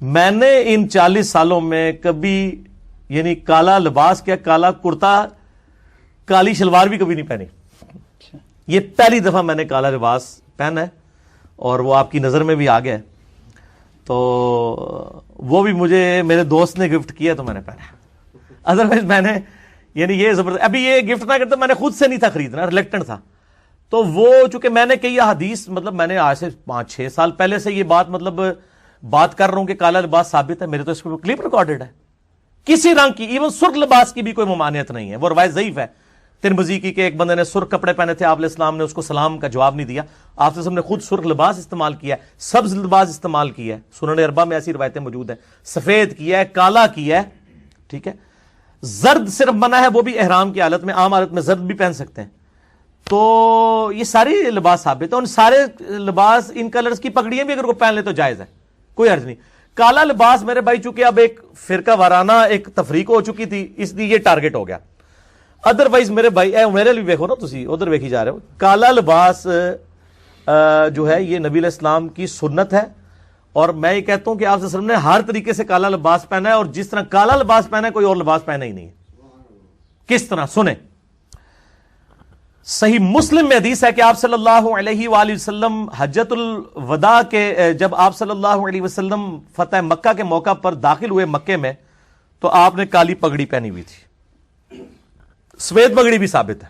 میں نے ان 40 سالوں میں کبھی یعنی کالا لباس کیا کالا کرتا کالی شلوار بھی کبھی نہیں پہنی. یہ پہلی دفعہ میں نے کالا لباس پہنا ہے اور وہ آپ کی نظر میں بھی آ گیا ہے. تو وہ بھی مجھے میرے دوست نے گفٹ کیا تو میں نے پہنا. ادروائز میں نے یعنی یہ زبردست ابھی یہ گفٹ نہ کرتا میں نے خود سے نہیں تھا خریدنا, ریلیکٹنٹ تھا. تو وہ چونکہ میں نے کئی حدیث مطلب میں نے آج سے 5-6 سال پہلے سے یہ بات مطلب بات کر رہا ہوں کہ کالا لباس ثابت ہے, میرے تو اس کو کلپ ریکارڈڈ ہے. کسی رنگ کی ایون سرخ لباس کی بھی کوئی ممانعت نہیں ہے, وہ روایت ضعیف ہے ترمذی کی کہ ایک بندے نے سرخ کپڑے پہنے تھے, آپ علیہ السلام نے اس کو سلام کا جواب نہیں دیا. آپ نے خود سرخ لباس استعمال کیا ہے, سبز لباس استعمال کیا ہے, سنن اربعہ میں ایسی روایتیں موجود ہیں, سفید کیا ہے, کالا کیا ہے, ٹھیک ہے. زرد صرف منع ہے, وہ بھی احرام کی حالت میں, عام حالت میں زرد بھی پہن سکتے ہیں. تو یہ ساری لباس ثابت ہے, ان سارے لباس ان کلرز کی پگڑیاں بھی اگر کوئی پہن لے تو جائز ہے, کوئی حرج نہیں. کالا لباس میرے بھائی چونکہ اب ایک فرقہ وارانہ ایک تفریق ہو چکی تھی, اس لیے یہ ٹارگٹ ہو گیا. ادروائز میرے بھائی میرے لیے ویکھو نا, تسی ادھر ویکھی جا رہے ہو. کالا لباس جو ہے یہ نبی علیہ السلام کی سنت ہے, اور میں یہ کہتا ہوں کہ آپ صلی اللہ علیہ وسلم نے ہر طریقے سے کالا لباس پہنا ہے, اور جس طرح کالا لباس پہنا ہے کوئی اور لباس پہنا ہی نہیں ہے. کس طرح سنیں, صحیح مسلم میں حدیث ہے کہ آپ صلی اللہ علیہ وآلہ وسلم حجۃ الوداع کے جب آپ صلی اللہ علیہ وسلم فتح مکہ کے موقع پر داخل ہوئے مکے میں, تو آپ نے کالی پگڑی پہنی ہوئی تھی. سفید پگڑی بھی ثابت ہے,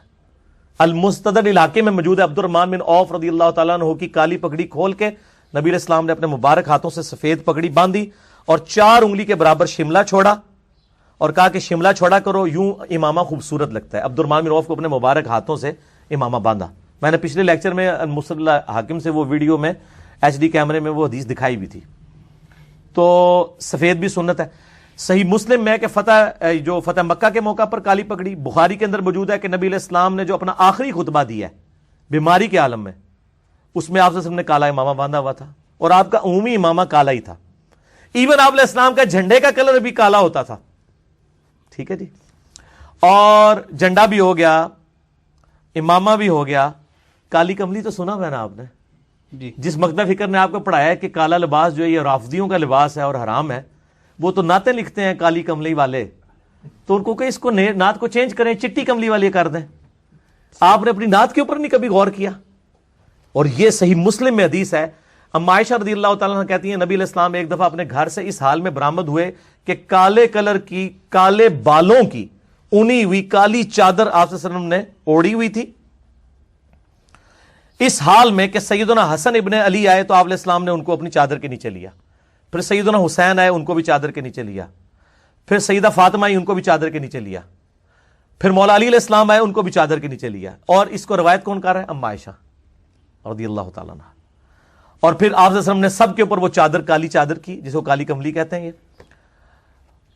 المستدر علاقے میں موجود ہے. عبد الرحمن بن عوف رضی اللہ تعالیٰ عنہ کی کالی پگڑی کھول کے نبی علیہ السلام نے اپنے مبارک ہاتھوں سے سفید پگڑی باندھی اور 4 انگلی کے برابر شملہ چھوڑا اور کہا کہ شملہ چھوڑا کرو, یوں امامہ خوبصورت لگتا ہے. عبد الرحمن بن عوف کو اپنے مبارک ہاتھوں سے امامہ باندھا. میں نے پچھلے لیکچر میں المصطفی حاکم سے وہ ویڈیو میں HD کیمرے میں وہ حدیث دکھائی بھی تھی. تو سفید بھی سنت ہے. صحیح مسلم میں کہ فتح مکہ کے موقع پر کالی پگڑی, بخاری کے اندر موجود ہے کہ نبی علیہ السلام نے جو اپنا آخری خطبہ دیا ہے بیماری کے عالم میں, اس میں آپ نے کالا امامہ باندھا ہوا تھا, اور آپ کا عمومی امامہ کالا ہی تھا. ایون آپ علیہ السلام کا جھنڈے کا کلر بھی کالا ہوتا تھا, ٹھیک ہے جی. اور جھنڈا بھی ہو گیا, امامہ بھی ہو گیا. کالی کملی تو سنا ہے نا آپ نے جی, جس مکتب فکر نے آپ کو پڑھایا ہے کہ کالا لباس جو ہے یہ رافضیوں کا لباس ہے اور حرام ہے, وہ تو نعتیں لکھتے ہیں کالی کملی والے, تو ان کو کہ اس کو نعت کو چینج کریں, چٹی کملی والے کر دیں. آپ نے اپنی نعت کے اوپر نہیں کبھی غور کیا. اور یہ صحیح مسلم میں حدیث ہے. اما عائشہ رضی اللہ تعالیٰ عنہ کہتی ہیں نبی علیہ السلام ایک دفعہ اپنے گھر سے اس حال میں برآمد ہوئے کہ کالے کلر کی کالے بالوں کی اونی ہوئی کالی چادر آپ صلی اللہ علیہ وسلم نے اوڑھی ہوئی تھی, اس حال میں کہ سیدنا حسن ابن علی آئے تو آپ علیہ السلام نے ان کو اپنی چادر کے نیچے لیا. پھر سیدنا حسین آئے, ان کو بھی چادر کے نیچے لیا. پھر سیدہ فاطمہ آئی, ان کو بھی چادر کے نیچے لیا. پھر مولا علی علیہ السلام آئے, ان کو بھی چادر کے نیچے لیا. اور اس کو روایت کون کر رہا ہے؟ اما عائشہ رضی اللہ تعالیٰ عنہ. اور پھر آپ صلی اللہ علیہ وسلم نے سب کے اوپر وہ چادر کالی چادر کی, جس کو کالی کملی کہتے ہیں یہ.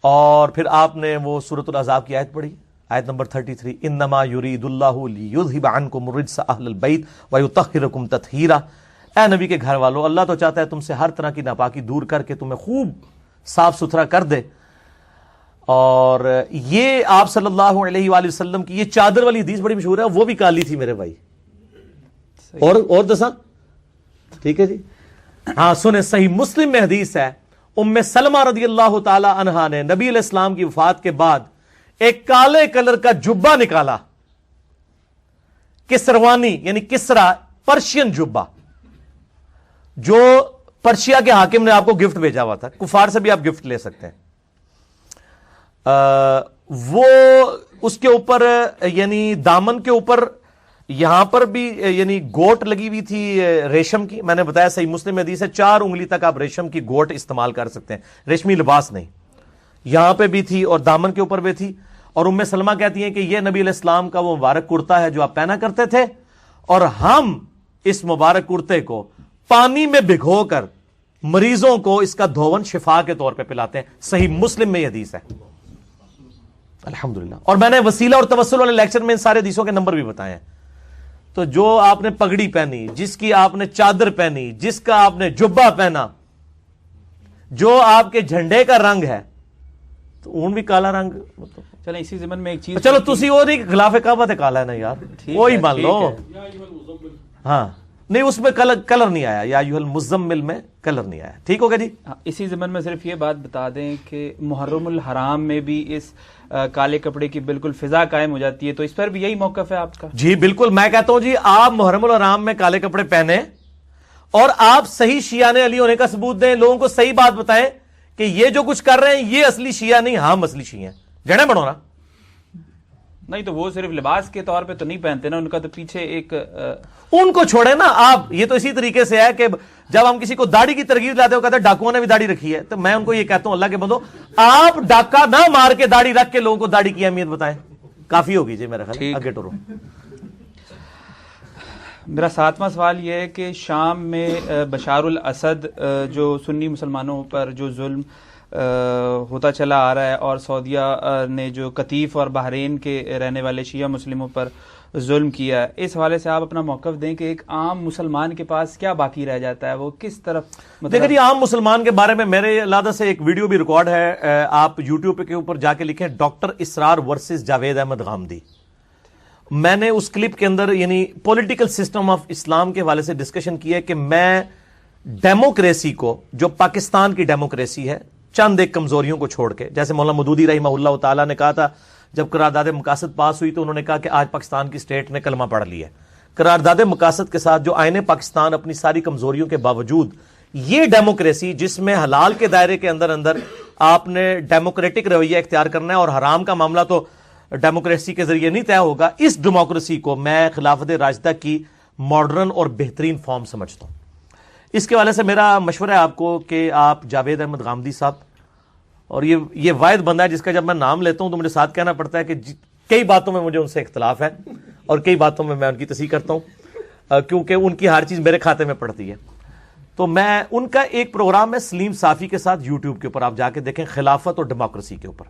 اور پھر آپ نے وہ سورۃ الاحزاب کی آیت پڑھی, آیت نمبر 33, انما یرید اللہ لیذھب عنکم الرجس اہل البیت ویطہرکم تطہیرا. اے نبی کے گھر والو, اللہ تو چاہتا ہے تم سے ہر طرح کی ناپاکی دور کر کے تمہیں خوب صاف ستھرا کر دے. اور یہ آپ صلی اللہ علیہ وآلہ وسلم کی یہ چادر والی حدیث بڑی مشہور ہے, وہ بھی کالی تھی میرے بھائی. اور دساں, ٹھیک ہے جی. ہاں سنیں, صحیح مسلم میں حدیث ہے, ام سلمہ رضی اللہ تعالی عنہا نے نبی علیہ السلام کی وفات کے بعد ایک کالے کلر کا جبہ نکالا, کسروانی یعنی کسرا پرشین جبہ, جو پرشیا کے حاکم نے آپ کو گفٹ بھیجا ہوا تھا. کفار سے بھی آپ گفٹ لے سکتے ہیں. وہ اس کے اوپر یعنی دامن کے اوپر یہاں پر بھی یعنی گوٹ لگی ہوئی تھی ریشم کی. میں نے بتایا صحیح مسلم حدیث ہے 4 انگلی تک آپ ریشم کی گوٹ استعمال کر سکتے ہیں, ریشمی لباس نہیں. یہاں پہ بھی تھی اور دامن کے اوپر بھی تھی. اور ام سلمہ کہتی ہیں کہ یہ نبی علیہ السلام کا وہ مبارک کرتا ہے جو آپ پہنا کرتے تھے, اور ہم اس مبارک کرتے کو پانی میں بھگو کر مریضوں کو اس کا دھون شفا کے طور پہ پلاتے ہیں. صحیح مسلم میں یہ حدیث ہے الحمدللہ. اور میں نے وسیلہ اور توسل والے لیکچر میں ان سارے حدیثوں کے نمبر بھی بتائے ہیں. تو جو آپ نے پگڑی پہنی, جس کی آپ نے چادر پہنی, جس کا آپ نے جبہ پہنا, جو آپ کے جھنڈے کا رنگ ہے, تو اون بھی کالا رنگ. چلیں اسی زمن میں ایک چیز, چلو تسی وہ نہیں خلاف کعبہ تے کالا ہے نا یار, وہی مان لو. ہاں نہیں, اس میں کلر نہیں آیا, یا ایھا المزمل میں کلر نہیں آیا. ٹھیک ہوگا جی. اسی ضمن میں صرف یہ بات بتا دیں کہ محرم الحرام میں بھی اس کالے کپڑے کی بالکل فضا قائم ہو جاتی ہے، تو اس پر بھی یہی موقف ہے آپ کا؟ جی بالکل. میں کہتا ہوں جی آپ محرم الحرام میں کالے کپڑے پہنے اور آپ صحیح شیعہ علی ہونے کا ثبوت دیں، لوگوں کو صحیح بات بتائیں کہ یہ جو کچھ کر رہے ہیں یہ اصلی شیعہ نہیں، ہم اصلی شیعہ ہیں. جڑے بنو نا. نہیں تو وہ صرف لباس کے طور پہ تو نہیں پہنتے نا، ان کا تو پیچھے ایک ان کو چھوڑے نا آپ. یہ تو اسی طریقے سے ہے کہ جب ہم کسی کو داڑھی کی ترغیب لاتے ہو کہتے ہیں ڈاکوؤں نے بھی داڑھی رکھی ہے، تو میں ان کو یہ کہتا ہوں اللہ کے بندو آپ ڈاکہ نہ مار کے داڑھی رکھ کے لوگوں کو داڑھی کی اہمیت بتائیں. کافی ہوگی جی میرا خیال. آگے ٹورو. میرا 7واں سوال یہ ہے کہ شام میں بشار الاسد جو سنی مسلمانوں پر جو ظلم ہوتا چلا آ رہا ہے، اور سعودیہ نے جو قطیف اور بحرین کے رہنے والے شیعہ مسلموں پر ظلم کیا ہے، اس حوالے سے آپ اپنا موقف دیں کہ ایک عام مسلمان کے پاس کیا باقی رہ جاتا ہے، وہ کس طرف دیکھیں جی. عام مسلمان کے بارے میں میرے علیحدہ سے ایک ویڈیو بھی ریکارڈ ہے، آپ یوٹیوب کے اوپر جا کے لکھیں ڈاکٹر اسرار ورسز جاوید احمد غامدی. میں نے اس کلپ کے اندر یعنی پولیٹیکل سسٹم آف اسلام کے حوالے سے ڈسکشن کی ہے کہ میں ڈیموکریسی کو، جو پاکستان کی ڈیموکریسی ہے، چند ایک کمزوریوں کو چھوڑ کے، جیسے مولانا مودودی رحمہ اللہ تعالیٰ نے کہا تھا جب قرارداد مقاصد پاس ہوئی تو انہوں نے کہا کہ آج پاکستان کی اسٹیٹ نے کلمہ پڑھ لیا ہے. قرارداد مقاصد کے ساتھ جو آئین پاکستان اپنی ساری کمزوریوں کے باوجود یہ ڈیموکریسی جس میں حلال کے دائرے کے اندر اندر آپ نے ڈیموکریٹک رویہ اختیار کرنا ہے اور حرام کا معاملہ تو ڈیموکریسی کے ذریعے نہیں طے ہوگا، اس ڈیموکریسی کو میں خلافت راشدہ کی ماڈرن اور بہترین فارم سمجھتا ہوں. اس کے حوالے سے میرا مشورہ ہے آپ کو کہ آپ جاوید احمد غامدی صاحب، اور یہ واحد بندہ ہے جس کا جب میں نام لیتا ہوں تو مجھے ساتھ کہنا پڑتا ہے کہ کئی باتوں میں مجھے ان سے اختلاف ہے اور کئی باتوں میں ان کی تصحیح کرتا ہوں کیونکہ ان کی ہر چیز میرے کھاتے میں پڑتی ہے. تو میں ان کا ایک پروگرام ہے سلیم صافی کے ساتھ یوٹیوب کے اوپر، آپ جا کے دیکھیں، خلافت اور ڈیموکریسی کے اوپر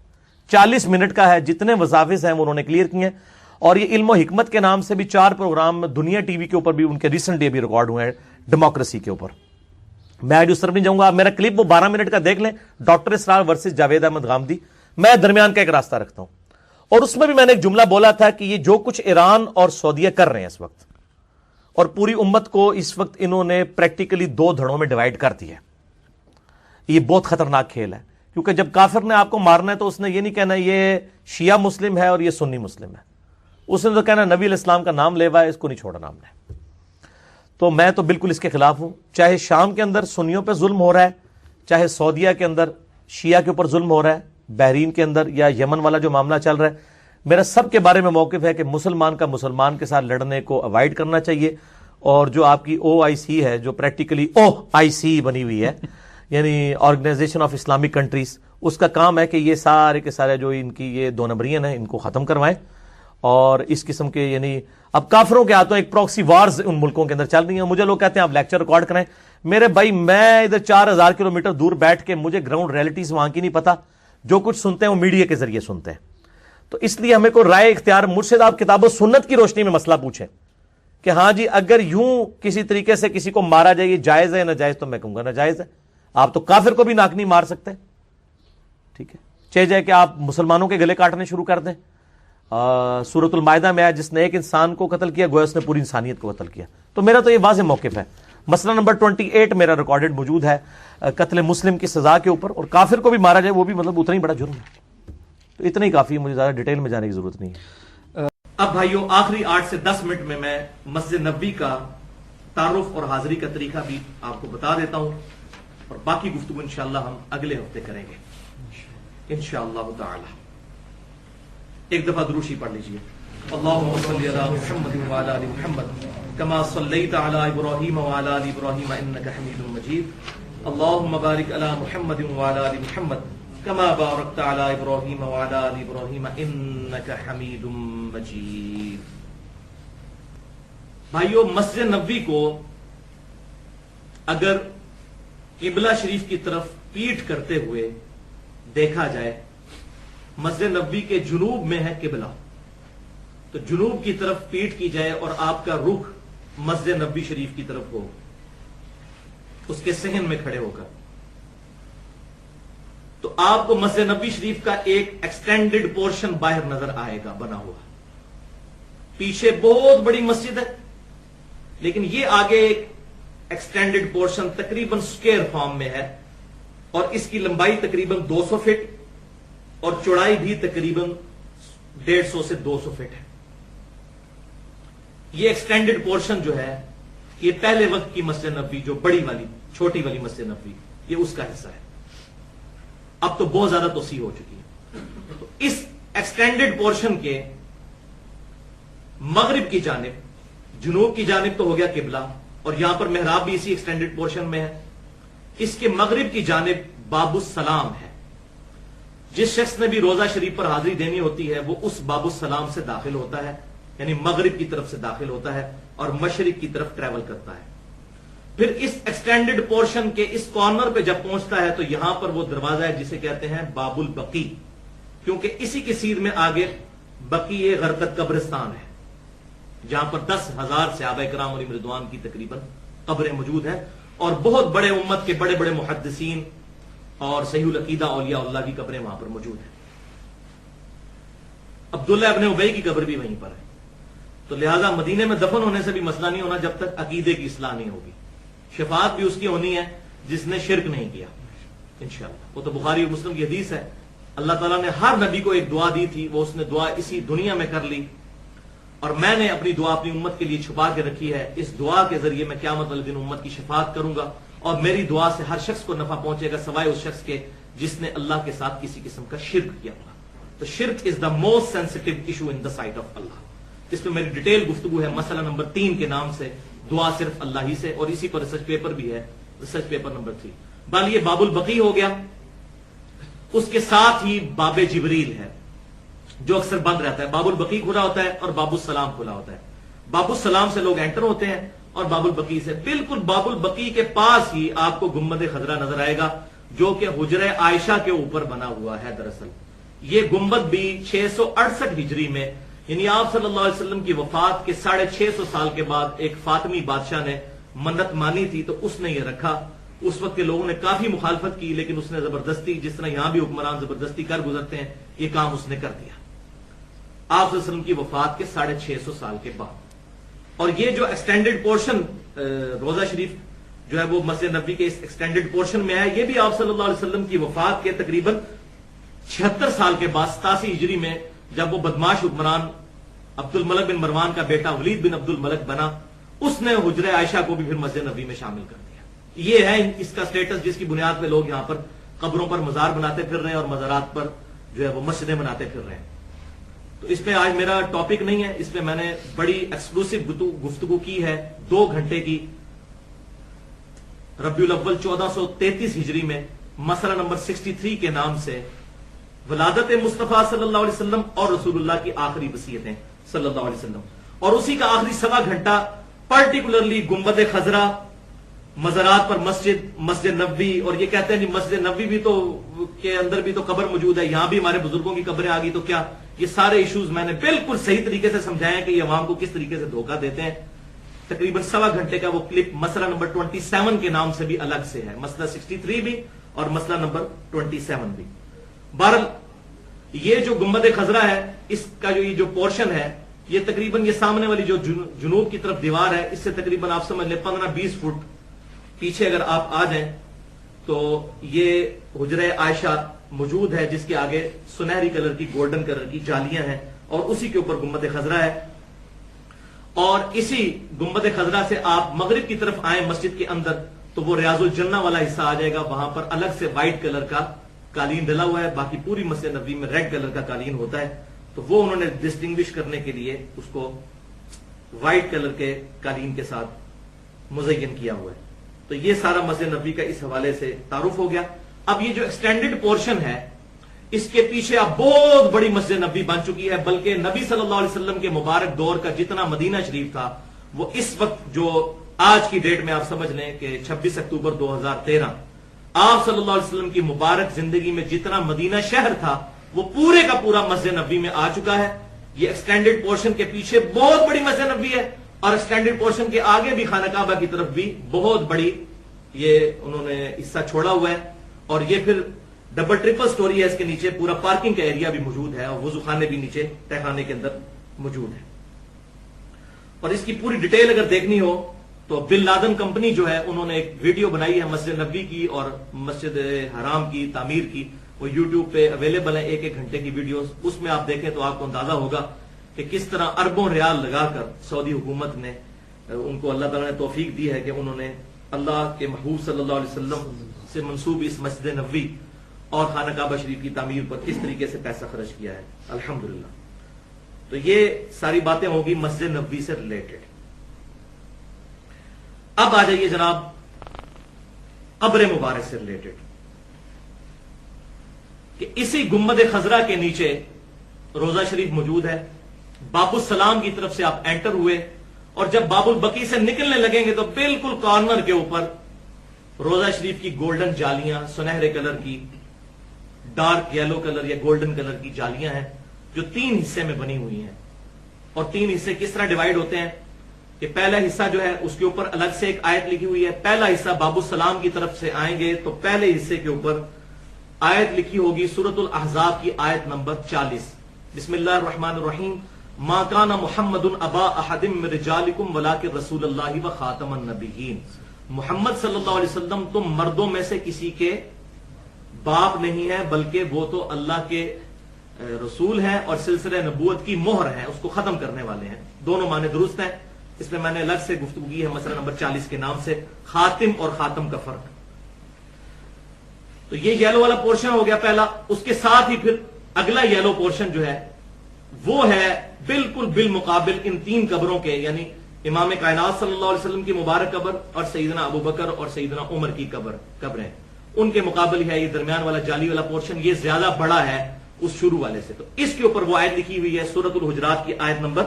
40 منٹ کا ہے. جتنے وظائف ہیں وہ انہوں نے کلیئر کیے ہیں، اور یہ علم و حکمت کے نام سے بھی 4 پروگرام دنیا ٹی وی کے اوپر بھی ان کے ریسنٹلی بھی ریکارڈ ہوئے ہیں ڈیموکریسی کے اوپر. میں آج اس طرف نہیں جاؤں گا، آپ میرا کلپ وہ 12 منٹ کا دیکھ لیں، ڈاکٹر اسرار ورسز جاوید احمد غامدی. میں درمیان کا ایک راستہ رکھتا ہوں، اور اس میں بھی میں نے ایک جملہ بولا تھا کہ یہ جو کچھ ایران اور سعودیہ کر رہے ہیں اس وقت، اور پوری امت کو اس وقت انہوں نے پریکٹیکلی 2 دھڑوں میں ڈیوائیڈ کر دیا ہے. یہ بہت خطرناک کھیل ہے، کیونکہ جب کافر نے آپ کو مارنا ہے تو اس نے یہ نہیں کہنا یہ شیعہ مسلم ہے اور یہ سنی مسلم ہے، اس نے تو کہنا نبی علیہ السلام کا نام لے ہوا ہے، اس کو نہیں چھوڑنا ہم نے. تو میں تو بالکل اس کے خلاف ہوں، چاہے شام کے اندر سنیوں پہ ظلم ہو رہا ہے، چاہے سعودیہ کے اندر شیعہ کے اوپر ظلم ہو رہا ہے، بحرین کے اندر یا یمن والا جو معاملہ چل رہا ہے. میرا سب کے بارے میں موقف ہے کہ مسلمان کا مسلمان کے ساتھ لڑنے کو اوائڈ کرنا چاہیے، اور جو آپ کی OIC ہے جو پریکٹیکلی OIC بنی ہوئی ہے یعنی آرگنائزیشن آف اسلامک کنٹریز، اس کا کام ہے کہ یہ سارے کے سارے جو ان کی یہ 2 نمبریاں ہیں ان کو ختم کروائیں. اور اس قسم کے یعنی اب کافروں کے ہاتھوں ایک پروکسی وارز ان ملکوں کے اندر چل رہی ہیں. مجھے لوگ کہتے ہیں آپ لیکچر ریکارڈ کریں، میرے بھائی میں ادھر 4000 کلومیٹر دور بیٹھ کے مجھے گراؤنڈ ریئلٹیز وہاں کی نہیں پتا، جو کچھ سنتے ہیں وہ میڈیا کے ذریعے سنتے ہیں. تو اس لیے ہمیں کوئی رائے اختیار، مجھ سے آپ کتاب و سنت کی روشنی میں مسئلہ پوچھیں کہ ہاں جی اگر یوں کسی طریقے سے کسی کو مارا جائے یہ جائز ہے یا ناجائز، تو میں کہوں گا ناجائز ہے. آپ تو کافر کو بھی ناک نہیں مار سکتے، ٹھیک ہے، چاہے جائے کہ آپ مسلمانوں کے گلے کاٹنے شروع کر دیں. سورۃ المائدہ میں آیا جس نے ایک انسان کو قتل کیا گویا اس نے پوری انسانیت کو قتل کیا. تو میرا تو یہ واضح موقف ہے. مسئلہ نمبر 28 میرا ریکارڈڈ موجود ہے قتل مسلم کی سزا کے اوپر، اور کافر کو بھی مارا جائے وہ بھی مطلب اتنا ہی بڑا جرم ہے. تو اتنا ہی کافی ہے، مجھے زیادہ ڈیٹیل میں جانے کی ضرورت نہیں ہے. اب بھائیوں آخری 8 سے 10 منٹ میں مسجد نبوی کا تعارف اور حاضری کا طریقہ بھی آپ کو بتا دیتا ہوں، اور باقی گفتگو انشاءاللہ ہم اگلے ہفتے کریں گے انشاءاللہ تعالی. ایک دفعہ دروشی پڑھ لیجئے. اللہم صلی علی محمد وعلی آل محمد کما صلیت علی ابراہیم وعلی آل ابراہیم انک حمید مجید. اللہم بارک علی محمد وعلی آل محمد کما بارکت علی ابراہیم وعلی آل ابراہیم انک حمید مجید. بھائیو مسجد نبوی کو اگر قبلہ شریف کی طرف پیٹھ کرتے ہوئے دیکھا جائے، مسجد نبوی کے جنوب میں ہے قبلہ، تو جنوب کی طرف پیٹھ کی جائے اور آپ کا رخ مسجد نبوی شریف کی طرف ہو، اس کے صحن میں کھڑے ہو کر، تو آپ کو مسجد نبوی شریف کا ایک ایکسٹینڈڈ پورشن باہر نظر آئے گا بنا ہوا. پیچھے بہت بڑی مسجد ہے، لیکن یہ آگے ایک ایکسٹینڈڈ پورشن تقریباً اسکوائر فارم میں ہے اور اس کی لمبائی تقریباً 200 فٹ اور چوڑائی بھی تقریباً 150 سے 200 فٹ ہے. یہ ایکسٹینڈڈ پورشن جو ہے یہ پہلے وقت کی مسجد نبوی جو بڑی والی چھوٹی والی مسجد نبوی یہ اس کا حصہ ہے. اب تو بہت زیادہ توسیع ہو چکی ہے. تو اس ایکسٹینڈڈ پورشن کے مغرب کی جانب جنوب کی جانب تو ہو گیا قبلہ اور یہاں پر محراب بھی اسی ایکسٹینڈڈ پورشن میں ہے. اس کے مغرب کی جانب باب السلام ہے. جس شخص نے بھی روزہ شریف پر حاضری دینی ہوتی ہے وہ اس باب السلام سے داخل ہوتا ہے یعنی مغرب کی طرف سے داخل ہوتا ہے اور مشرق کی طرف ٹریول کرتا ہے. پھر اس ایکسٹینڈڈ پورشن کے اس کارنر پہ جب پہنچتا ہے تو یہاں پر وہ دروازہ ہے جسے کہتے ہیں باب البقی کیونکہ اسی کی سیر میں آگے بقی غرقد قبرستان ہے جہاں پر 10,000 صحابہ کرام علیہم رضوان کی تقریباً قبریں موجود ہیں اور بہت بڑے امت کے بڑے بڑے محدثین اور صحیح العقیدہ اولیاء اللہ کی قبریں وہاں پر موجود ہیں. عبداللہ ابن ابی کی قبر بھی وہیں پر ہے. تو لہٰذا مدینے میں دفن ہونے سے بھی مسئلہ نہیں ہونا جب تک عقیدے کی اصلاح نہیں ہوگی. شفاعت بھی اس کی ہونی ہے جس نے شرک نہیں کیا انشاءاللہ. وہ تو بخاری اور مسلم کی حدیث ہے. اللہ تعالیٰ نے ہر نبی کو ایک دعا دی تھی وہ اس نے دعا اسی دنیا میں کر لی اور میں نے اپنی دعا اپنی امت کے لیے چھپا کے رکھی ہے. اس دعا کے ذریعے میں قیامت والے دن امت کی شفاعت کروں گا اور میری دعا سے ہر شخص کو نفع پہنچے گا سوائے اس شخص کے جس نے اللہ کے ساتھ کسی قسم کا شرک کیا ہوگا. تو شرک is the most sensitive issue in the sight of Allah. اس میں میری ڈیٹیل گفتگو ہے مسئلہ نمبر 3 کے نام سے دعا صرف اللہ ہی سے اور اسی پر ریسرچ پیپر بھی ہے ریسرچ پیپر نمبر 3. بال یہ باب البقی ہو گیا. اس کے ساتھ ہی باب جبریل ہے جو اکثر بند رہتا ہے. باب البقی کھلا ہوتا ہے اور باب السلام کھلا ہوتا ہے. باب السلام سے لوگ انٹر ہوتے ہیں اور باب البقی سے بالکل باب البقی کے پاس ہی آپ کو گنبد خضرا نظر آئے گا جو کہ حجرہ عائشہ کے اوپر بنا ہوا ہے. دراصل یہ گنبد بھی 668 ہجری میں یعنی آپ صلی اللہ علیہ وسلم کی وفات کے 650 سال کے بعد ایک فاطمی بادشاہ نے منت مانی تھی تو اس نے یہ رکھا. اس وقت کے لوگوں نے کافی مخالفت کی لیکن اس نے زبردستی جس طرح یہاں بھی حکمران زبردستی کر گزرتے ہیں یہ کام اس نے کر دیا آپ صلی اللہ علیہ وسلم کی وفات کے 650 سال کے بعد. اور یہ جو ایکسٹینڈڈ پورشن روزہ شریف جو ہے وہ مسجد نبوی کے اس ایکسٹینڈڈ پورشن میں ہے یہ بھی آپ صلی اللہ علیہ وسلم کی وفات کے تقریباً 76 سال کے بعد 87 ہجری میں جب وہ بدماش حکمران عبد الملک بن مروان کا بیٹا ولید بن عبد الملک بنا اس نے حجرہ عائشہ کو بھی پھر مسجد نبوی میں شامل کر دیا. یہ ہے اس کا سٹیٹس جس کی بنیاد پہ لوگ یہاں پر قبروں پر مزار بناتے پھر رہے ہیں اور مزارات پر جو ہے وہ مسجدیں بناتے پھر رہے ہیں. تو اس پہ آج میرا ٹاپک نہیں ہے. اس پہ میں نے بڑی ایکسکلوسیو گفتگو کی ہے 2 گھنٹے کی ربیع الاول 1433 ہجری میں مسئلہ نمبر 63 کے نام سے ولادت مصطفیٰ صلی اللہ علیہ وسلم اور رسول اللہ کی آخری وصیتیں صلی اللہ علیہ وسلم اور اسی کا آخری 1.25 گھنٹہ پرٹیکولرلی گنبد خضرا مزارات پر مسجد نبوی اور یہ کہتے ہیں جی مسجد نبوی بھی تو کے اندر بھی تو قبر موجود ہے یہاں بھی ہمارے بزرگوں کی قبریں آ گئی تو کیا. یہ سارے ایشوز میں نے بالکل صحیح طریقے سے سمجھائے ہیں کہ یہ عوام کو کس طریقے سے دھوکہ دیتے ہیں. تقریباً 1.25 گھنٹے کا وہ کلپ مسئلہ نمبر 27 کے نام سے بھی الگ سے ہے. مسئلہ 63 بھی اور مسئلہ نمبر 27 بھی. بہرحال یہ جو گنبد خضرا ہے اس کا جو یہ جو پورشن ہے یہ تقریباً یہ سامنے والی جو جنوب کی طرف دیوار ہے اس سے تقریباً آپ سمجھ لیں 15-20 فٹ پیچھے اگر آپ آ جائیں تو یہ حجرہ عائشہ موجود ہے جس کے آگے سنہری کلر کی گولڈن کلر کی جالیاں ہیں اور اسی کے اوپر گنبد خضرا ہے. اور اسی گنبد خضرا سے آپ مغرب کی طرف آئیں مسجد کے اندر تو وہ ریاض الجنہ والا حصہ آ جائے گا. وہاں پر الگ سے وائٹ کلر کا قالین ڈلا ہوا ہے. باقی پوری مسجد نبوی میں ریڈ کلر کا قالین ہوتا ہے. تو وہ انہوں نے ڈسٹنگوش کرنے کے لیے اس کو وائٹ کلر کے قالین کے ساتھ مزین کیا ہوا ہے. تو یہ سارا مسجد نبوی کا اس حوالے سے تعارف ہو گیا. اب یہ جو ایکسٹینڈڈ پورشن ہے اس کے پیچھے اب بہت بڑی مسجد نبوی بن چکی ہے. بلکہ نبی صلی اللہ علیہ وسلم کے مبارک دور کا جتنا مدینہ شریف تھا وہ اس وقت جو آج کی ڈیٹ میں آپ سمجھ لیں کہ 26 اکتوبر 2013 آپ صلی اللہ علیہ وسلم کی مبارک زندگی میں جتنا مدینہ شہر تھا وہ پورے کا پورا مسجد نبوی میں آ چکا ہے. یہ ایکسٹینڈڈ پورشن کے پیچھے بہت بڑی مسجد نبوی ہے اور ایکسٹینڈڈ پورشن کے آگے بھی خانہ کعبہ کی طرف بھی بہت بڑی یہ انہوں نے حصہ چھوڑا ہوا ہے. اور یہ پھر ڈبل ٹرپل سٹوری ہے. اس کے نیچے پورا پارکنگ کا ایریا بھی موجود ہے اور وضو خانے بھی نیچے تہخانے کے اندر موجود ہے. اور اس کی پوری ڈیٹیل اگر دیکھنی ہو تو بن لادن کمپنی جو ہے انہوں نے ایک ویڈیو بنائی ہے مسجد نبوی کی اور مسجد حرام کی تعمیر کی، وہ یوٹیوب پہ اویلیبل ہے، 1 گھنٹے کی ویڈیوز. اس میں آپ دیکھیں تو آپ کو اندازہ ہوگا کہ کس طرح اربوں ریال لگا کر سعودی حکومت نے، ان کو اللہ تعالیٰ نے توفیق دی ہے کہ انہوں نے اللہ کے محبوب صلی اللہ علیہ وسلم سے منسوب اس مسجد نبوی اور خانہ کعبہ شریف کی تعمیر پر کس طریقے سے پیسہ خرچ کیا ہے الحمدللہ. تو یہ ساری باتیں ہوگی مسجد نبوی سے ریلیٹڈ. اب آ جائیے جناب قبر مبارک سے ریلیٹڈ، کہ اسی گنبد خضرا کے نیچے روزہ شریف موجود ہے. باب السلام کی طرف سے آپ انٹر ہوئے اور جب باب البقی سے نکلنے لگیں گے تو بالکل کارنر کے اوپر روزہ شریف کی گولڈن جالیاں، سنہرے کلر کی، ڈارک یلو کلر یا گولڈن کلر کی جالیاں ہیں جو 3 حصے میں بنی ہوئی ہیں. اور 3 حصے کس طرح ڈیوائیڈ ہوتے ہیں کہ پہلا حصہ جو ہے اس کے اوپر الگ سے ایک آیت لکھی ہوئی ہے. پہلا حصہ باب السلام کی طرف سے آئیں گے تو پہلے حصے کے اوپر آیت لکھی ہوگی سورۃ الاحزاب کی آیت نمبر 40. بسم اللہ الرحمن الرحیم. ما کان محمد ابا احد من رجالکم ولکن رسول اللہ و خاتم النبیین. محمد صلی اللہ علیہ وسلم تم مردوں میں سے کسی کے باپ نہیں ہے بلکہ وہ تو اللہ کے رسول ہیں اور سلسلہ نبوت کی مہر ہے، اس کو ختم کرنے والے ہیں. دونوں معنی درست ہیں. اس میں نے الگ سے گفتگو کی ہے مسئلہ نمبر 40 کے نام سے، خاتم اور خاتم کا فرق. تو یہ یلو والا پورشن ہو گیا پہلا. اس کے ساتھ ہی پھر اگلا یلو پورشن جو ہے وہ ہے بالکل بالمقابل ان 3 قبروں کے، یعنی امام کائنات صلی اللہ علیہ وسلم کی مبارک قبر اور سیدنا ابو بکر اور سیدنا عمر کی قبریں، ان کے مقابل ہے یہ درمیان والا جالی والا پورشن. یہ زیادہ بڑا ہے اس شروع والے سے. تو اس کے اوپر وہ آیت لکھی ہوئی ہے سورۃ الحجرات کی آیت نمبر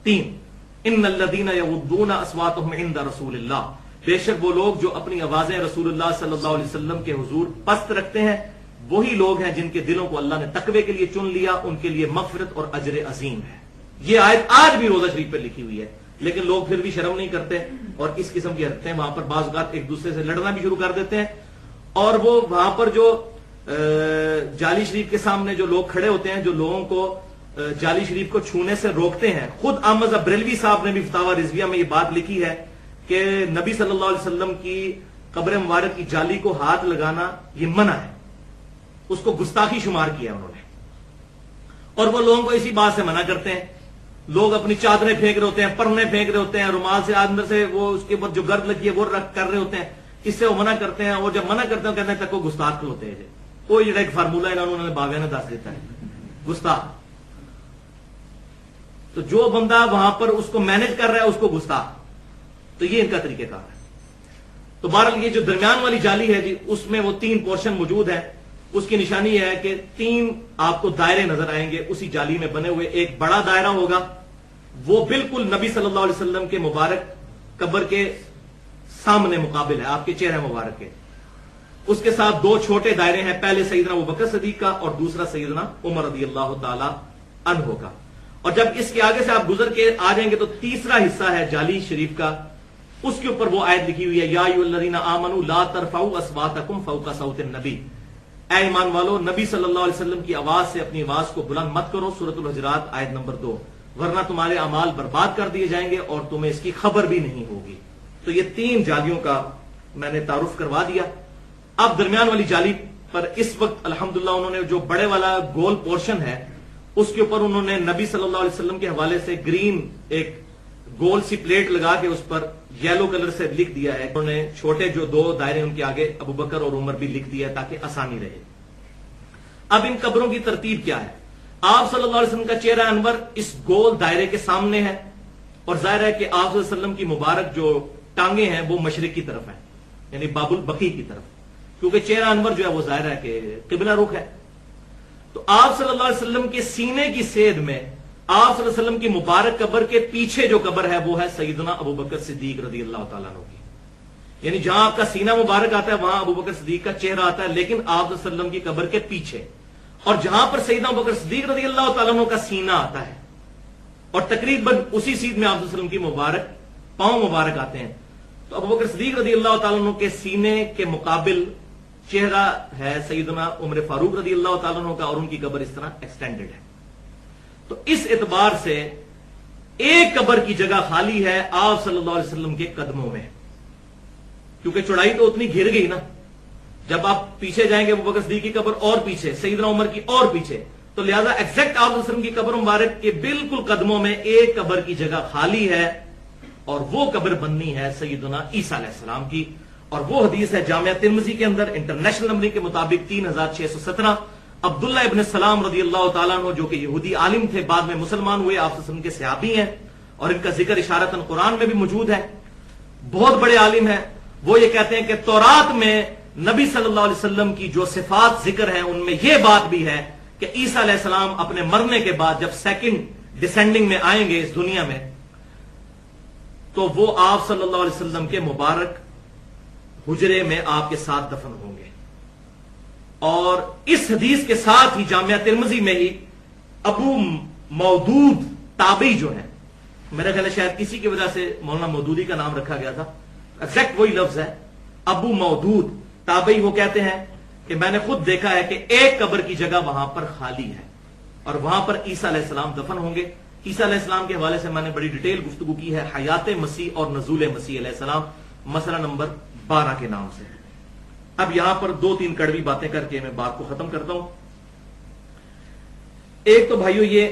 3. ان الذین یغضون اصواتهم عند رسول اللہ. بے شک وہ لوگ جو اپنی آوازیں رسول اللہ صلی اللہ علیہ وسلم کے حضور پست رکھتے ہیں وہی لوگ ہیں جن کے دلوں کو اللہ نے تقوی کے لیے چن لیا، ان کے لیے مغفرت اور اجر عظیم ہے. یہ آیت آج بھی روزہ شریف پہ لکھی ہوئی ہے، لیکن لوگ پھر بھی شرم نہیں کرتے اور اس قسم کی حرکتیں وہاں پر بعض اوقات ایک دوسرے سے لڑنا بھی شروع کر دیتے ہیں. اور وہ وہاں پر جو جالی شریف کے سامنے جو لوگ کھڑے ہوتے ہیں جو لوگوں کو جالی شریف کو چھونے سے روکتے ہیں، خود احمد بریلوی صاحب نے بھی فتاوی رضویہ میں یہ بات لکھی ہے کہ نبی صلی اللہ علیہ وسلم کی قبر مبارک کی جالی کو ہاتھ لگانا یہ منع ہے، اس کو گستاخی شمار کیا انہوں نے. اور وہ لوگوں کو اسی بات سے منع کرتے ہیں. لوگ اپنی چادریں پھینک رہے ہوتے ہیں، پرنے پھینک رہے ہوتے ہیں، رومال سے اندر سے وہ اس کے اوپر جو گرد لگی ہے وہ رکھ کر رہے ہوتے ہیں، اس سے وہ منع کرتے ہیں. اور جب منع کرتے ہیں کہتے ہیں تک وہ گستاخ کھلوتے ہیں. کوئی جڑا ایک فارمولہ انہوں نے باغیانہ دس دیتا ہے گستاخ. تو جو بندہ وہاں پر اس کو مینج کر رہا ہے اس کو گستاخ. تو یہ ان کا طریقہ کار ہے. تو بہرحال یہ جو درمیان والی جالی ہے جی اس میں وہ 3 پورشن موجود ہیں. اس کی نشانی ہے کہ 3 آپ کو دائرے نظر آئیں گے اسی جالی میں بنے ہوئے. ایک بڑا دائرہ ہوگا وہ بالکل نبی صلی اللہ علیہ وسلم کے مبارک قبر کے سامنے مقابل ہے، آپ کے چہرے مبارک کے. اس کے ساتھ 2 چھوٹے دائرے ہیں، پہلے سیدنا ابوبکر صدیق کا اور دوسرا سیدنا عمر رضی اللہ تعالی عنہ کا. اور جب اس کے آگے سے آپ گزر کے آ جائیں گے تو تیسرا حصہ ہے جالی شریف کا. اس کے اوپر وہ آیت لکھی ہوئی ہے یا ایھا الذین آمنوا لا ترفعوا اصواتکم فوق صوت النبی. اے ایمان والو نبی صلی اللہ علیہ وسلم کی آواز سے اپنی آواز کو بلند مت کرو. سورۃ الحجرات آیت نمبر 2. ورنہ تمہارے اعمال برباد کر دیے جائیں گے اور تمہیں اس کی خبر بھی نہیں ہوگی. تو یہ 3 جالیوں کا میں نے تعارف کروا دیا. اب درمیان والی جالی پر اس وقت الحمدللہ انہوں نے جو بڑے والا گول پورشن ہے اس کے اوپر انہوں نے نبی صلی اللہ علیہ وسلم کے حوالے سے گرین ایک گول سی پلیٹ لگا کے اس پر یلو کلر سے لکھ دیا ہے. انہوں نے چھوٹے جو 2 دائرے ان کے آگے ابوبکر اور عمر بھی لکھ دیا ہے تاکہ آسانی رہے. اب ان قبروں کی ترتیب کیا ہے؟ آپ صلی اللہ علیہ وسلم کا چہرہ انور اس گول دائرے کے سامنے ہے اور ظاہر ہے کہ آپ صلی اللہ علیہ وسلم کی مبارک جو ٹانگیں ہیں وہ مشرق کی طرف ہیں، یعنی باب البقی کی طرف، کیونکہ چہرہ انور جو ہے وہ ظاہر ہے کہ قبلہ رخ ہے. تو آپ صلی اللہ علیہ وسلم کے سینے کی سید میں آپ صلی اللہ علیہ وسلم کی مبارک قبر کے پیچھے جو قبر ہے وہ ہے سیدنا ابوبکر صدیق رضی اللہ تعالیٰ عنہ کی. یعنی جہاں آپ کا سینہ مبارک آتا ہے وہاں ابوبکر صدیق کا چہرہ آتا ہے، لیکن آپ صلی اللہ علیہ وسلم کی قبر کے پیچھے. اور جہاں پر سیدنا ابوبکر صدیق رضی اللہ تعالیٰ عنہ کا سینہ آتا ہے اور تقریباً اسی سیدھ میں آپ صلی اللہ علیہ وسلم کی مبارک پاؤں مبارک آتے ہیں. تو ابوبکر صدیق رضی اللہ تعالیٰ عنہ کے سینے کے مقابل چہرہ ہے سیدنا عمر فاروق رضی اللہ تعالیٰ عنہ کا اور ان کی قبر اس طرح ایکسٹینڈڈ ہے. تو اس اعتبار سے ایک قبر کی جگہ خالی ہے آپ صلی اللہ علیہ وسلم کے قدموں میں، کیونکہ چوڑائی تو اتنی گھر گئی نا. جب آپ پیچھے جائیں گے ابو بکر صدیق کی قبر اور پیچھے، سیدنا عمر کی اور پیچھے، تو لہذا ایگزیکٹ آپ صلی اللہ علیہ وسلم کی قبر مبارک کے بالکل قدموں میں ایک قبر کی جگہ خالی ہے، اور وہ قبر بننی ہے سیدنا عیسیٰ علیہ السلام کی. اور وہ حدیث ہے جامعہ ترمذی کے اندر انٹرنیشنل نمبر کے مطابق 3617. عبداللہ ابن سلام رضی اللہ تعالیٰ عنہ جو کہ یہودی عالم تھے، بعد میں مسلمان ہوئے، آپ صلی اللہ علیہ وسلم کے صحابی ہیں، اور ان کا ذکر اشارتاً قرآن میں بھی موجود ہے، بہت بڑے عالم ہیں. وہ یہ کہتے ہیں کہ تورات میں نبی صلی اللہ علیہ وسلم کی جو صفات ذکر ہیں ان میں یہ بات بھی ہے کہ عیسیٰ علیہ السلام اپنے مرنے کے بعد جب سیکنڈ ڈسینڈنگ میں آئیں گے اس دنیا میں، تو وہ آپ صلی اللہ علیہ وسلم کے مبارک حجرے میں آپ کے ساتھ دفن ہوں گے. اور اس حدیث کے ساتھ ہی جامعہ ترمذی میں ہی ابو مودود تابعی جو ہیں، میرا خیال ہے شاید کسی کی وجہ سے مولانا مودودی کا نام رکھا گیا تھا، ایگزیکٹ وہی لفظ ہے، ابو مودود تابعی، وہ کہتے ہیں کہ میں نے خود دیکھا ہے کہ ایک قبر کی جگہ وہاں پر خالی ہے اور وہاں پر عیسیٰ علیہ السلام دفن ہوں گے. عیسیٰ علیہ السلام کے حوالے سے میں نے بڑی ڈیٹیل گفتگو کی ہے، حیات مسیح اور نزول مسیح علیہ السلام، مسئلہ نمبر 12 کے نام سے. اب یہاں پر 2-3 کڑوی باتیں کر کے میں بات کو ختم کرتا ہوں. ایک تو بھائیو یہ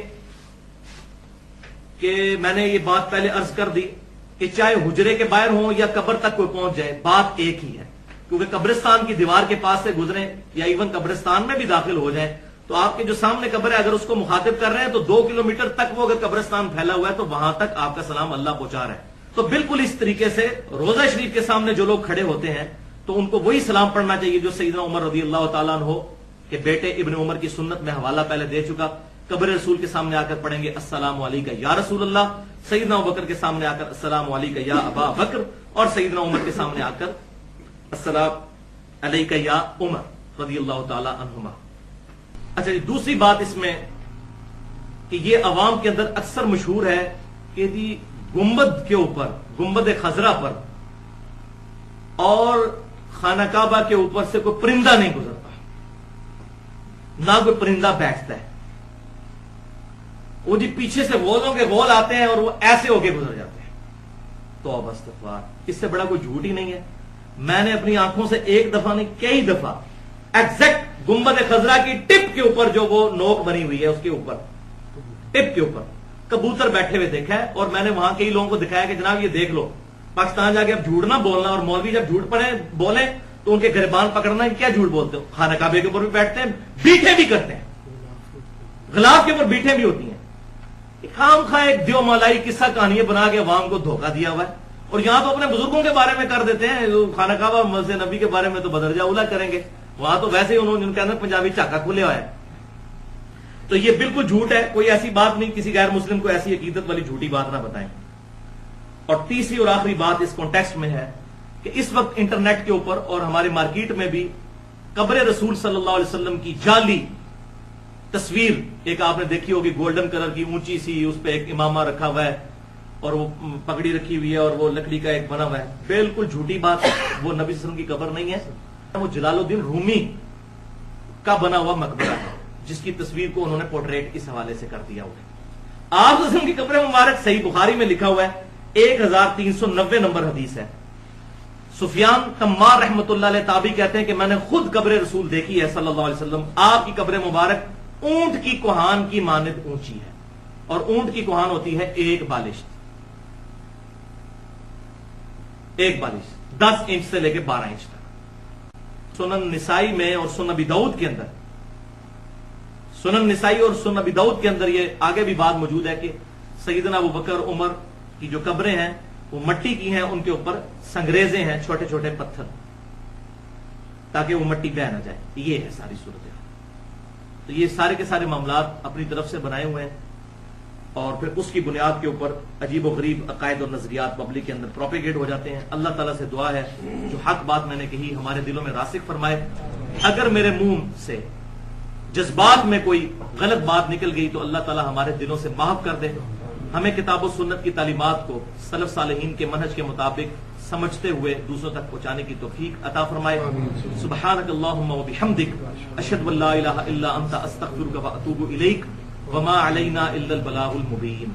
کہ میں نے یہ بات پہلے عرض کر دی کہ چاہے حجرے کے باہر ہوں یا قبر تک کوئی پہنچ جائے، بات ایک ہی ہے، کیونکہ قبرستان کی دیوار کے پاس سے گزریں یا ایون قبرستان میں بھی داخل ہو جائیں تو آپ کے جو سامنے قبر ہے اگر اس کو مخاطب کر رہے ہیں تو 2 کلومیٹر تک وہ اگر قبرستان پھیلا ہوا ہے تو وہاں تک آپ کا سلام اللہ پہنچا رہا ہے. تو بالکل اس طریقے سے روضہ شریف کے سامنے جو لوگ کھڑے ہوتے ہیں تو ان کو وہی سلام پڑھنا چاہیے جو سیدنا عمر رضی اللہ تعالیٰ عنہ کے بیٹے ابن عمر کی سنت میں حوالہ پہلے دے چکا. قبر رسول کے سامنے آ کر پڑھیں گے السلام علیکہ یا رسول اللہ، سیدنا ابوبکر کے سامنے آ کر السلام علیکہ یا ابا بکر، اور سیدنا عمر کے سامنے آ کر السلام علیکہ یا عمر رضی اللہ تعالیٰ عنہما. اچھا جی، دوسری بات اس میں کہ یہ عوام کے اندر اکثر مشہور ہے کہ جی گنبد کے اوپر، گنبد خضرا پر اور خانہ کعبہ کے اوپر سے کوئی پرندہ نہیں گزرتا، نہ کوئی پرندہ بیٹھتا ہے. وہ جی پیچھے سے غولوں کے غول آتے ہیں اور وہ ایسے ہو کے گزر جاتے ہیں. توبہ استغفار، اس سے بڑا کوئی جھوٹ ہی نہیں ہے. میں نے اپنی آنکھوں سے ایک دفعہ نہیں کئی دفعہ ایگزیکٹ گنبد خضرا کی ٹپ کے اوپر جو وہ نوک بنی ہوئی ہے اس کے اوپر ٹپ کے اوپر کبوتر بیٹھے ہوئے دیکھا ہے. اور میں نے وہاں کئی لوگوں کو دکھایا کہ جناب یہ دیکھ لو، پاکستان جا کے اب جھوٹ نہ بولنا، اور مولوی جب جھوٹ بولیں تو ان کے گریبان پکڑنا، کیا جھوٹ بولتے ہو. خانہ کعبے کے اوپر بھی بیٹھتے ہیں، بیٹھے بھی کرتے ہیں، غلاف کے اوپر بیٹھے بھی ہوتی ہیں. خام خواہ ایک دیو مالائی قصہ کہانیاں بنا کے عوام کو دھوکہ دیا ہوا ہے. اور یہاں تو اپنے بزرگوں کے بارے میں کر دیتے ہیں، خانہ کعبہ مسجد نبی کے بارے میں تو بدرجہ اولا کریں گے، وہاں تو ویسے ہی انہوں نے ان کے اندر پنجابی چاکا کھلے ہوا ہے. تو یہ بالکل جھوٹ ہے، کوئی ایسی بات نہیں، کسی غیر مسلم کو ایسی عقیدت والی جھوٹی بات نہ بتائیں. اور تیسری اور آخری بات اس کانٹیکسٹ میں ہے کہ اس وقت انٹرنیٹ کے اوپر اور ہمارے مارکیٹ میں بھی قبر رسول صلی اللہ علیہ وسلم کی جعلی تصویر ایک آپ نے دیکھی ہوگی، گولڈن کلر کی اونچی سی، اس پہ ایک امامہ رکھا ہوا ہے اور وہ پگڑی رکھی ہوئی ہے اور وہ لکڑی کا ایک بنا ہوا ہے. بالکل جھوٹی بات ہے، وہ نبی صلی اللہ علیہ وسلم کی قبر نہیں ہے، وہ جلال الدین رومی کا بنا ہوا مقبرہ ہے جس کی تصویر کو انہوں نے پورٹریٹ اس حوالے سے کر دیا ہوا ہے. آپ صلی اللہ علیہ وسلم کی قبر مبارک صحیح بخاری میں لکھا ہوا ہے، 1390 نمبر حدیث ہے. سفیان تمار رحمۃ اللہ علیہ تابعی کہتے ہیں کہ میں نے خود قبر رسول دیکھی ہے صلی اللہ علیہ وسلم. آپ کی قبر مبارک اونٹ کی کوہان کی مانند اونچی ہے، اور اونٹ کی کوہان ہوتی ہے ایک بالشت 10 انچ سے لے کے 12 انچ تک. سنن نسائی میں اور سنن ابی داؤد کے اندر، سنن نسائی اور سنن ابی داؤد کے اندر یہ آگے بھی بات موجود ہے کہ سیدنا ابو بکر عمر کی جو قبریں ہیں وہ مٹی کی ہیں، ان کے اوپر سنگریزے ہیں، چھوٹے چھوٹے پتھر، تاکہ وہ مٹی بہ نہ جائے. یہ ہے ساری صورت. تو یہ سارے کے سارے معاملات اپنی طرف سے بنائے ہوئے ہیں اور پھر اس کی بنیاد کے اوپر عجیب و غریب عقائد اور نظریات پبلک کے اندر پروپیگیٹ ہو جاتے ہیں. اللہ تعالیٰ سے دعا ہے جو حق بات میں نے کہی ہمارے دلوں میں راسخ فرمائے. اگر میرے منہ سے جذبات میں کوئی غلط بات نکل گئی تو اللہ تعالیٰ ہمارے دلوں سے معاف کر دے. ہمیں کتاب و سنت کی تعلیمات کو سلف صالحین کے منہج کے مطابق سمجھتے ہوئے دوسروں تک پہنچانے کی توفیق عطا فرمائے. سبحانک اللہم و بحمدک، اشہد ان لا الہ الا انت، استغفرک و اتوب الیک، وما علینا الا البلاغ المبین.